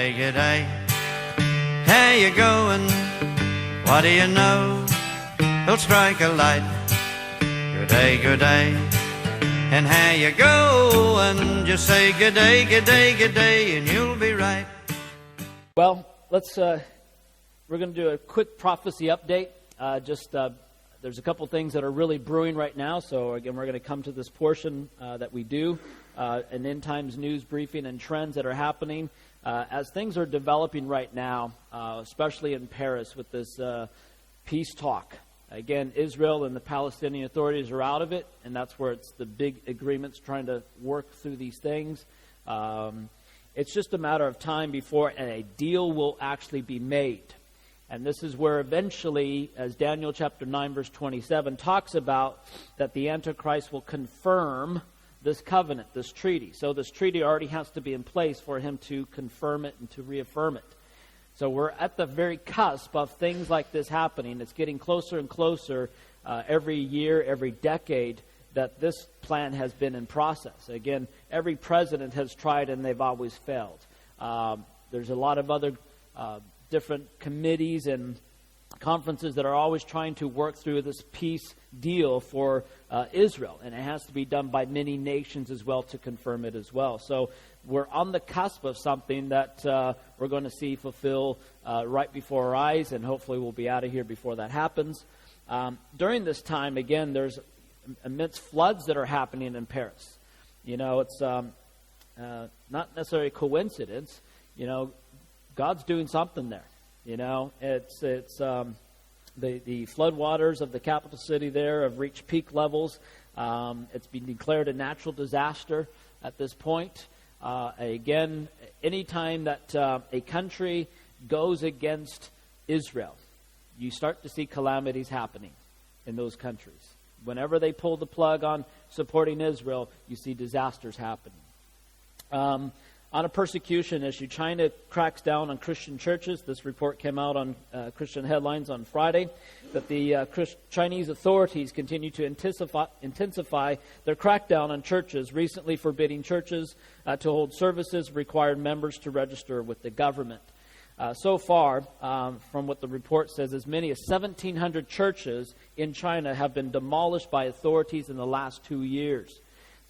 G'day, g'day. How you going? What do you know? He'll strike a light. G'day, g'day. And how you going? Just say g'day, g'day, g'day, and you'll be right. Well, we're going to do a quick prophecy update. There's a couple things that are really brewing right now. So again, we're going to come to this portion that we do, an end times news briefing and trends that are happening as things are developing right now, especially in Paris with this peace talk. Again, Israel and the Palestinian authorities are out of it, and that's where it's the big agreements trying to work through these things. It's just a matter of time before a deal will actually be made. And this is where eventually, as Daniel chapter 9, verse 27 talks about, that the Antichrist will confirm this covenant, this treaty. So this treaty already has to be in place for him to confirm it and to reaffirm it. So we're at the very cusp of things like this happening. It's getting closer and closer every year, every decade that this plan has been in process. Again, every president has tried and they've always failed. There's a lot of other different committees and conferences that are always trying to work through this peace deal for Israel. And it has to be done by many nations as well to confirm it as well. So we're on the cusp of something that we're going to see fulfill right before our eyes, and hopefully we'll be out of here before that happens. During this time, again, there's immense floods that are happening in Paris. You know, it's not necessarily a coincidence. You know, God's doing something there. You know, it's the floodwaters of the capital city there have reached peak levels. It's been declared a natural disaster at this point. Again, anytime that a country goes against Israel, you start to see calamities happening in those countries. Whenever they pull the plug on supporting Israel, you see disasters happening. On a persecution issue, China cracks down on Christian churches. This report came out on Christian Headlines on Friday, that the Chinese authorities continue to intensify their crackdown on churches, recently forbidding churches to hold services, required members to register with the government. So far, from what the report says, as many as 1,700 churches in China have been demolished by authorities in the last 2 years.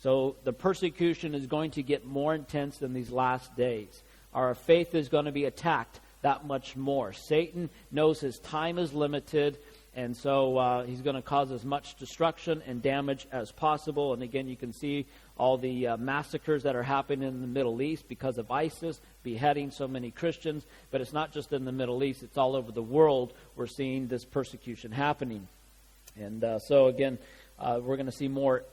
So the persecution is going to get more intense in these last days. Our faith is going to be attacked that much more. Satan knows his time is limited, and so he's going to cause as much destruction and damage as possible. And again, you can see all the massacres that are happening in the Middle East because of ISIS beheading so many Christians. But it's not just in the Middle East, it's all over the world. We're seeing this persecution happening. And so again, we're going to see more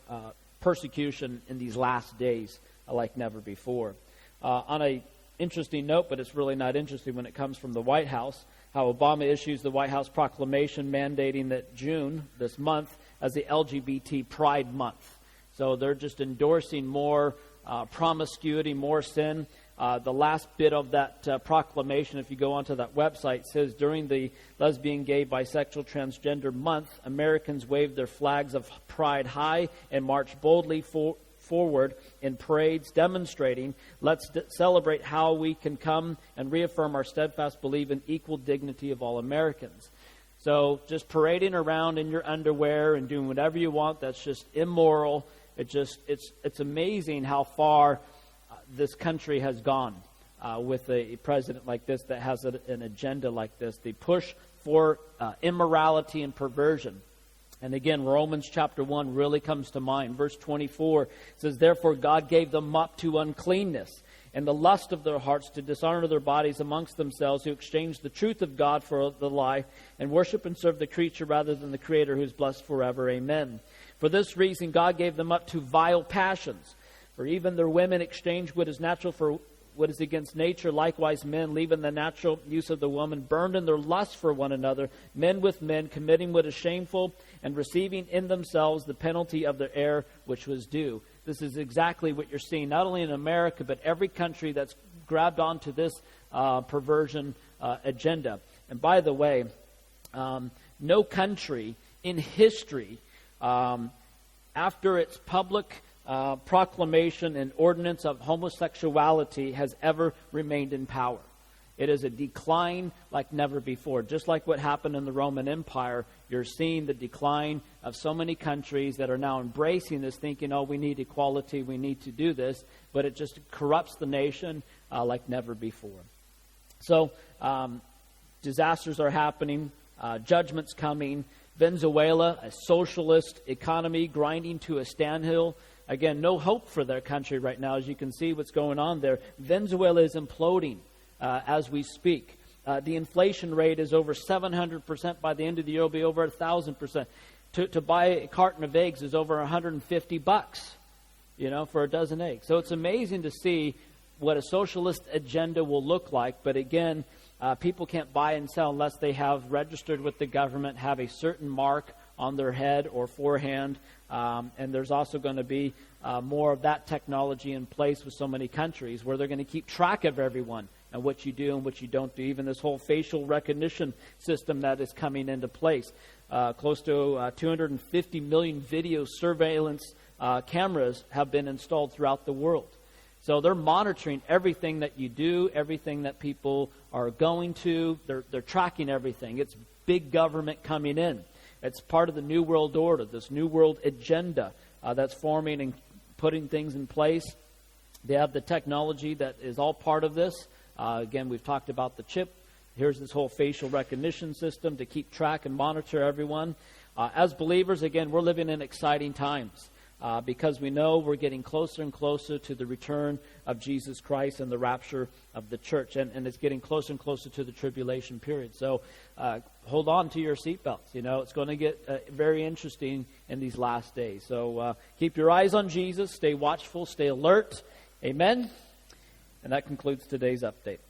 persecution in these last days like never before. On a interesting note, but it's really not interesting when it comes from the White House, how Obama issues the White House proclamation mandating that June, this month, as the LGBT Pride Month. So they're just endorsing more promiscuity, more sin. The last bit of that proclamation, if you go onto that website, says during the Lesbian, Gay, Bisexual, Transgender Month, Americans wave their flags of pride high and march boldly forward in parades demonstrating, let's celebrate how we can come and reaffirm our steadfast belief in equal dignity of all Americans. So just parading around in your underwear and doing whatever you want, that's just immoral. It's amazing how far this country has gone with a president like this that has an agenda like this. The push for immorality and perversion. And again, Romans chapter 1 really comes to mind. Verse 24 says, therefore God gave them up to uncleanness and the lust of their hearts to dishonor their bodies amongst themselves, who exchanged the truth of God for the lie and worship and serve the creature rather than the Creator, who is blessed forever. Amen. For this reason God gave them up to vile passions. For even their women exchanged what is natural for what is against nature. Likewise men, leaving the natural use of the woman, burned in their lust for one another, men with men, committing what is shameful, and receiving in themselves the penalty of their error which was due. This is exactly what you're seeing, not only in America, but every country that's grabbed onto this perversion agenda. And by the way, no country in history, after its public proclamation and ordinance of homosexuality, has ever remained in power. It is a decline like never before. Just like what happened in the Roman Empire, you're seeing the decline of so many countries that are now embracing this, thinking, oh, we need equality, we need to do this, but it just corrupts the nation like never before. So disasters are happening, judgment's coming. Venezuela, a socialist economy grinding to a standstill. Again, no hope for their country right now, as you can see what's going on there. Venezuela is imploding as we speak. The inflation rate is over 700%. By the end of the year, it'll be over 1,000%. To buy a carton of eggs is over $150, for a dozen eggs. So it's amazing to see what a socialist agenda will look like. But again, people can't buy and sell unless they have registered with the government, have a certain mark on their head or forehand. And there's also going to be more of that technology in place with so many countries where they're going to keep track of everyone and what you do and what you don't do. Even this whole facial recognition system that is coming into place. Close to 250 million video surveillance cameras have been installed throughout the world. So they're monitoring everything that you do, everything that people are going to. They're tracking everything. It's big government coming in. It's part of the New World Order, this New World agenda that's forming and putting things in place. They have the technology that is all part of this. Again, we've talked about the chip. Here's this whole facial recognition system to keep track and monitor everyone. As believers, again, we're living in exciting times because we know we're getting closer and closer to the return of Jesus Christ and the rapture of the church. And it's getting closer and closer to the tribulation period. So hold on to your seatbelts. It's going to get very interesting in these last days. So keep your eyes on Jesus. Stay watchful. Stay alert. Amen. And that concludes today's update.